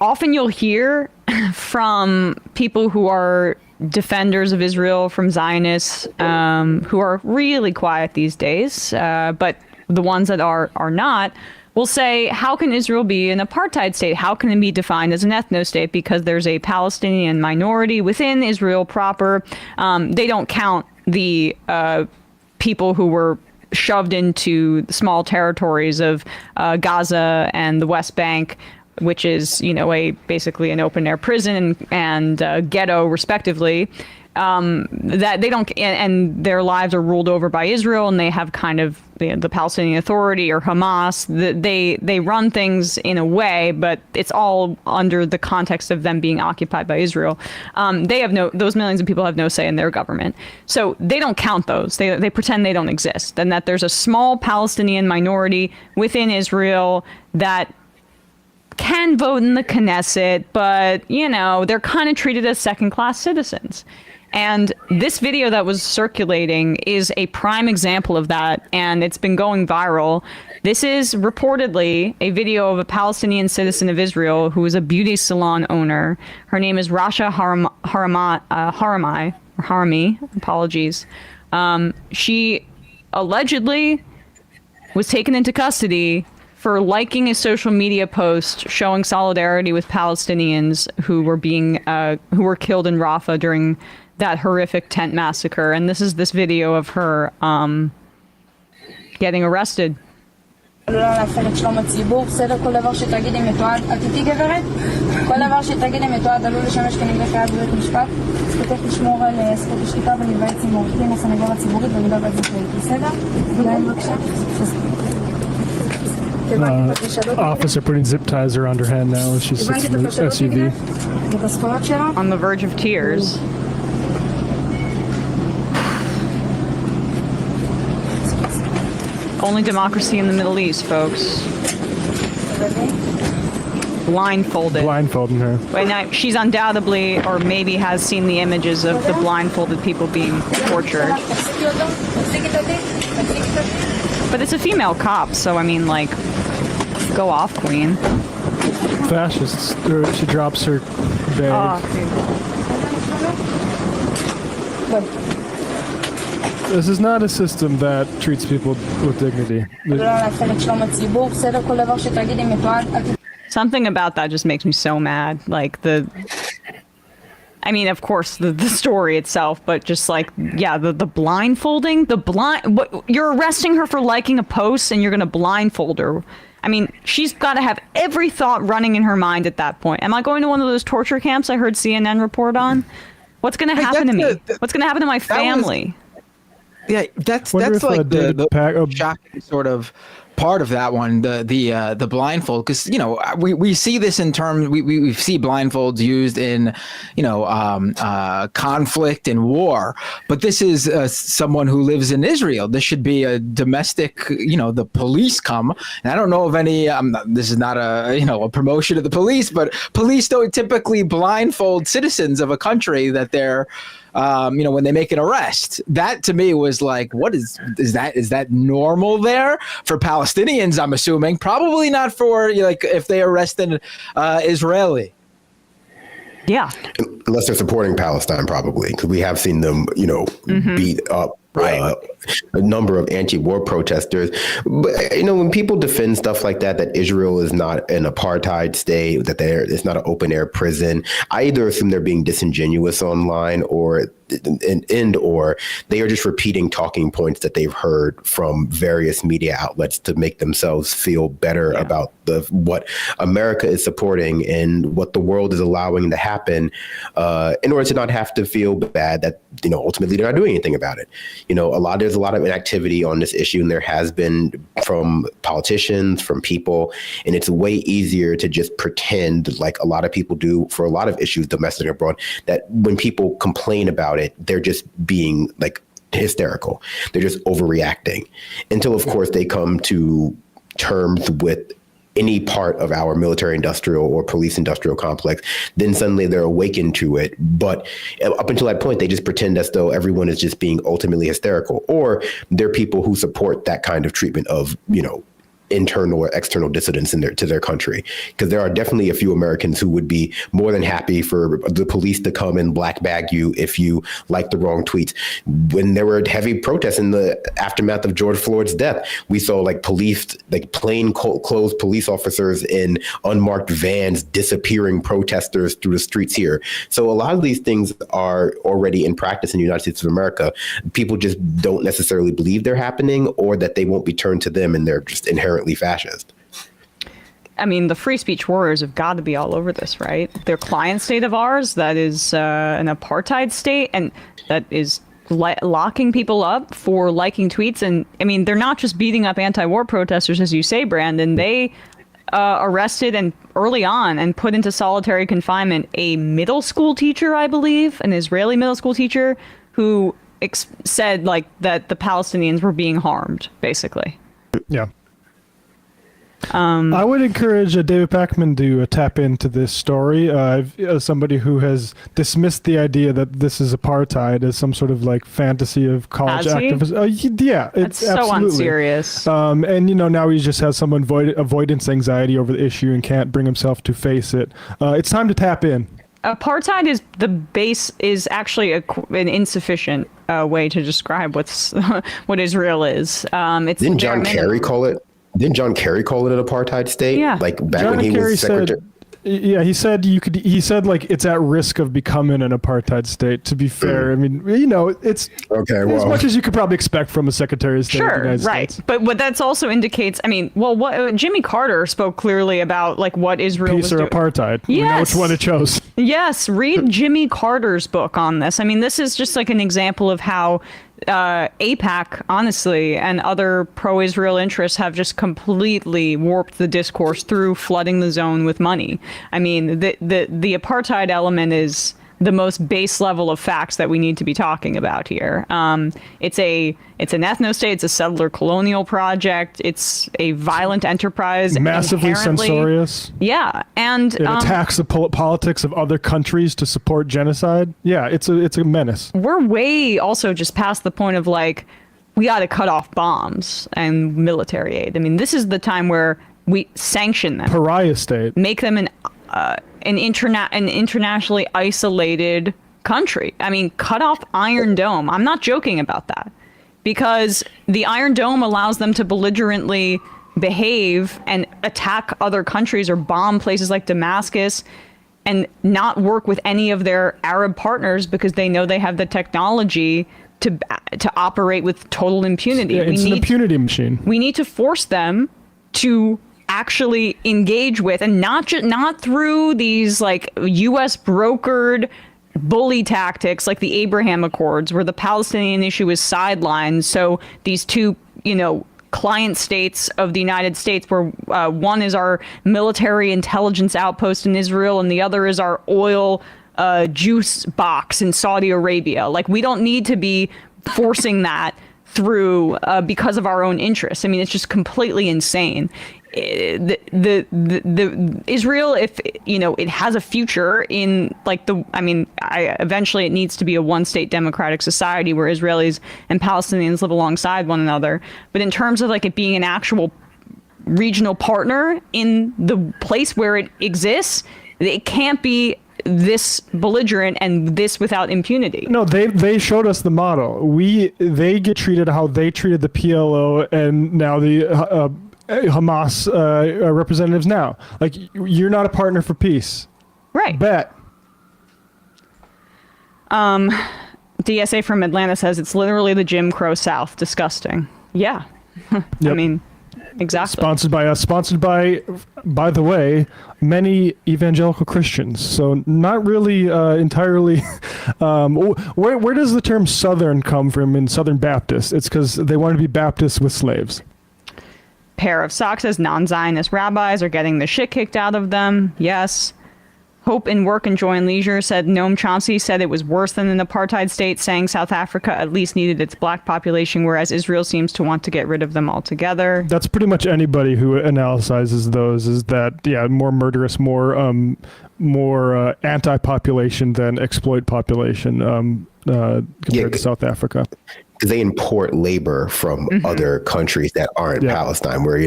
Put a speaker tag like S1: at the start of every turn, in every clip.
S1: often you'll hear from people who are defenders of Israel, from Zionists, who are really quiet these days, but the ones that are not will say, how can Israel be an apartheid state? How can it be defined as an ethno-state? Because there's a Palestinian minority within Israel proper. They don't count the people who were shoved into small territories of Gaza and the West Bank, which is, basically an open air prison and ghetto, respectively. That they don't, and their lives are ruled over by Israel, and they have kind of the Palestinian Authority or Hamas. They run things in a way, but it's all under the context of them being occupied by Israel. Those millions of people have no say in their government, so they don't count those. They pretend they don't exist, and that there's a small Palestinian minority within Israel that can vote in the Knesset, but they're kind of treated as second-class citizens. And this video that was circulating is a prime example of that, and it's been going viral. This is reportedly a video of a Palestinian citizen of Israel who is a beauty salon owner. Her name is Rasha Harami. Apologies. She allegedly was taken into custody for liking a social media post showing solidarity with Palestinians who were killed in Rafah during that horrific tent massacre. And this is this video of her getting arrested.
S2: כל דבר שתגידי מתועד, את איתי גברת? כל דבר שתגידי מתועד עלול לשמש כנגד חיית בבית משפט. זכותך לשמור על זכות השתיקה ולהיוועץ עם עורך דין הסנגוריה הציבורית במידה ואת זכאית. בסדר? אולי בבקשה.
S3: Officer putting zip ties around her hand now as she sits in the SUV.
S1: On the verge of tears. Only democracy in the Middle East, folks. Blindfolded.
S3: Blindfolding her.
S1: Right now, she's undoubtedly, or maybe has seen the images of the blindfolded people being tortured. But it's a female cop, so I mean, like, go off, queen.
S3: Fascists. She drops her bag. This is not a system that treats people with dignity.
S1: Something about that just makes me so mad. Like of course, the story itself, but just like, yeah, the blindfolding, you're arresting her for liking a post and you're going to blindfold her. I mean, she's got to have every thought running in her mind at that point. Am I going to one of those torture camps I heard CNN report on? What's going to happen to me? What's going to happen to my family?
S4: That's like the shocking sort of part of that one, the blindfold, because we see this in terms we see blindfolds used in conflict and war, but this is someone who lives in Israel. This should be a domestic, the police come, and I don't know of any. This is not a promotion of the police, but police don't typically blindfold citizens of a country that they're when they make an arrest. That to me was like, what is that normal there for Palestinians? I'm assuming probably not for if they arrest an Israeli.
S1: Yeah,
S5: unless they're supporting Palestine, probably, because we have seen them, beat up a number of anti-war protesters. But when people defend stuff like that Israel is not an apartheid state, that it's not an open air prison, I either assume they're being disingenuous online or they are just repeating talking points that they've heard from various media outlets to make themselves feel better about what America is supporting and what the world is allowing to happen, in order to not have to feel bad that ultimately they're not doing anything about it. There's a lot of inactivity on this issue, and there has been from politicians, from people, and it's way easier to just pretend, like a lot of people do for a lot of issues, domestic and abroad, that when people complain about it, they're just being like hysterical. They're just overreacting until, of course, they come to terms with any part of our military industrial or police industrial complex. Then suddenly they're awakened to it. But up until that point, they just pretend as though everyone is just being ultimately hysterical, or they're people who support that kind of treatment of, internal or external dissidents to their country, because there are definitely a few Americans who would be more than happy for the police to come and black bag you if you like the wrong tweets. When there were heavy protests in the aftermath of George Floyd's death, we saw like plain clothes police officers in unmarked vans disappearing protesters through the streets here. So a lot of these things are already in practice in the United States of America. People just don't necessarily believe they're happening, or that they won't be turned to them and they're just inherently fascist.
S1: I mean, the free speech warriors have got to be all over this, right? Their client state of ours, that is an apartheid state, and that is locking people up for liking tweets. And I mean, they're not just beating up anti-war protesters, as you say, Brandon. They arrested and early on and put into solitary confinement a middle school teacher, I believe, an Israeli middle school teacher, who said like that the Palestinians were being harmed, basically.
S3: Yeah. I would encourage David Pakman to tap into this story. As somebody who has dismissed the idea that this is apartheid as some sort of like fantasy of college activists. Yeah,
S1: it's so
S3: absolutely
S1: unserious.
S3: And now he just has some avoidance anxiety over the issue and can't bring himself to face it. It's time to tap in.
S1: Apartheid is actually an insufficient way to describe what Israel is.
S5: Didn't John Kerry call it? Didn't John Kerry call it an apartheid state?
S1: Yeah.
S5: Like back
S3: John
S5: when he
S3: Kerry
S5: was secretary.
S3: Yeah, he said he said like it's at risk of becoming an apartheid state. To be fair, I mean, it's
S5: okay.
S3: As much as you could probably expect from a Secretary of State of the United
S1: right.
S3: States.
S1: But what that's also indicates, I mean, well, what Jimmy Carter spoke clearly about, like what Israel was doing.
S3: Peace or apartheid.
S1: Yes.
S3: We know which one it chose.
S1: Yes, read Jimmy Carter's book on this. I mean, this is just like an example of how AIPAC, honestly, and other pro-Israel interests have just completely warped the discourse through flooding the zone with money. I mean, the apartheid element is the most base level of facts that we need to be talking about here. It's an ethno-state, it's a settler colonial project, it's a violent enterprise.
S3: Massively censorious.
S1: Yeah, and
S3: it attacks the politics of other countries to support genocide. Yeah, it's a menace.
S1: We're way also just past the point of like, we got to cut off bombs and military aid. I mean, this is the time where we sanction them.
S3: Pariah state.
S1: Make them an internationally isolated country. I mean, cut off Iron Dome. I'm not joking about that, because the Iron Dome allows them to belligerently behave and attack other countries or bomb places like Damascus and not work with any of their Arab partners because they know they have the technology to operate with total impunity.
S3: Yeah, it's an impunity machine.
S1: We need to force them to actually engage with, and not through these like U.S. brokered bully tactics like the Abraham Accords, where the Palestinian issue is sidelined. So these two, client states of the United States, where one is our military intelligence outpost in Israel and the other is our oil juice box in Saudi Arabia. Like, we don't need to be forcing that through because of our own interests. I mean, it's just completely insane. The Israel, if it has a future in like eventually it needs to be a one-state democratic society where Israelis and Palestinians live alongside one another. But in terms of like it being an actual regional partner in the place where it exists, it can't be this belligerent and this without impunity.
S3: No, they showed us the model. They get treated how they treated the PLO and now the Hamas representatives now. Like, you're not a partner for peace.
S1: Right.
S3: Bet.
S1: DSA from Atlanta says it's literally the Jim Crow South. Disgusting. Yeah.
S3: Yep.
S1: I mean, exactly.
S3: Sponsored by us. Sponsored by the way, many evangelical Christians. So not really entirely. Where does the term Southern come from in Southern Baptist? It's because they want to be Baptists with slaves.
S1: Pair of socks says non-Zionist rabbis are getting the shit kicked out of them. Yes. Hope in Work and Joy and Leisure said Noam Chomsky said it was worse than an apartheid state, saying South Africa at least needed its black population, whereas Israel seems to want to get rid of them altogether.
S3: That's pretty much anybody who analyzes those, is that, yeah, more murderous, more anti-population than exploit population compared to South Africa.
S5: Because they import labor from other countries that aren't Palestine, where,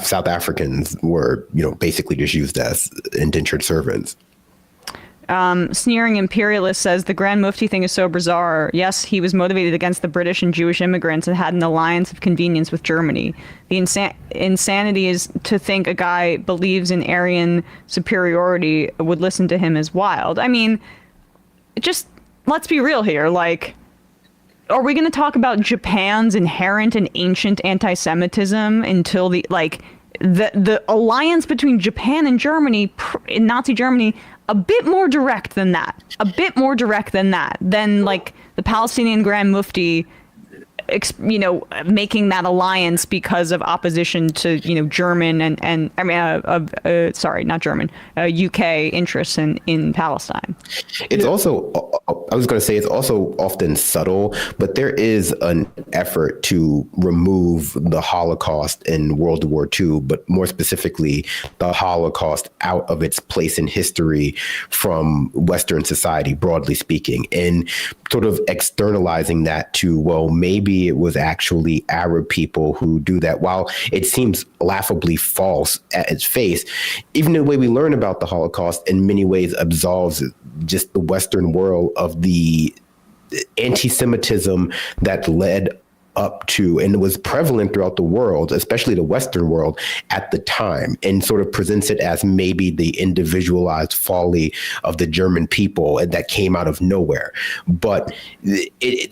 S5: South Africans were, basically just used as indentured servants.
S1: Sneering imperialist says the Grand Mufti thing is so bizarre. Yes, he was motivated against the British and Jewish immigrants and had an alliance of convenience with Germany. The insanity is to think a guy believes in Aryan superiority would listen to him is wild. I mean, just let's be real here. Like, are we going to talk about Japan's inherent and ancient anti-Semitism until the alliance between Japan and Germany in Nazi Germany? A bit more direct than that. Than like the Palestinian Grand Mufti, making that alliance because of opposition to, German and not German, UK interests in Palestine.
S5: It's also, I was going to say, it's also often subtle, but there is an effort to remove the Holocaust in World War II, but more specifically, the Holocaust out of its place in history from Western society, broadly speaking, and sort of externalizing that to, well, maybe it was actually Arab people who do that. While it seems laughably false at its face, even the way we learn about the Holocaust in many ways absolves just the Western world of the anti-Semitism that led up to and was prevalent throughout the world, especially the Western world at the time, and sort of presents it as maybe the individualized folly of the German people that came out of nowhere. But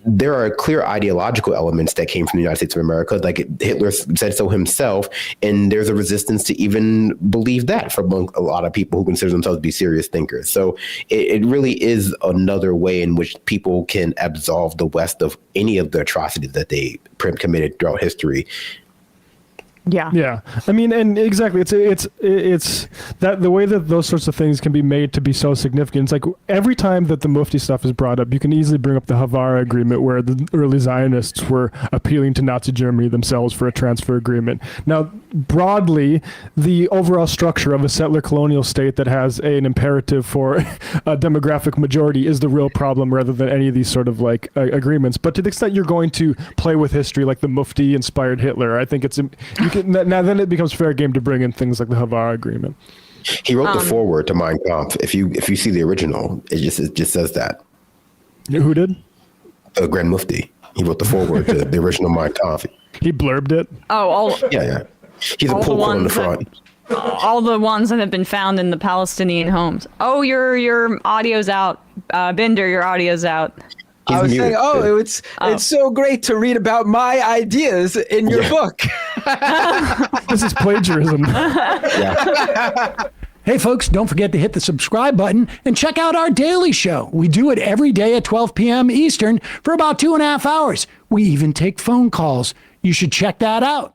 S5: there are clear ideological elements that came from the United States of America, like Hitler said so himself, and there's a resistance to even believe that from a lot of people who consider themselves to be serious thinkers. So it really is another way in which people can absolve the West of any of the atrocities that they committed throughout history.
S3: Yeah. I mean, and exactly, it's that the way that those sorts of things can be made to be so significant. It's like every time that the Mufti stuff is brought up, you can easily bring up the Havara Agreement, where the early Zionists were appealing to Nazi Germany themselves for a transfer agreement. Now, broadly, the overall structure of a settler colonial state that has an imperative for a demographic majority is the real problem, rather than any of these sort of like agreements. But to the extent you're going to play with history like the Mufti inspired Hitler, I think now then it becomes fair game to bring in things like the Havara Agreement.
S5: He wrote the foreword to Mein Kampf. If you see the original, it just says that.
S3: Who did?
S5: The Grand Mufti. He wrote the foreword to the original Mein Kampf.
S3: He blurbed it.
S5: Yeah. He's a pull quote on the front.
S1: All the ones that have been found in the Palestinian homes. Oh, your audio's out. Binder, your audio's out.
S4: I was saying, it's so great to read about my ideas in your book.
S3: This is plagiarism.
S6: Hey, folks, don't forget to hit the subscribe button and check out our daily show. We do it every day at 12 p.m. Eastern for about 2.5 hours. We even take phone calls. You should check that out.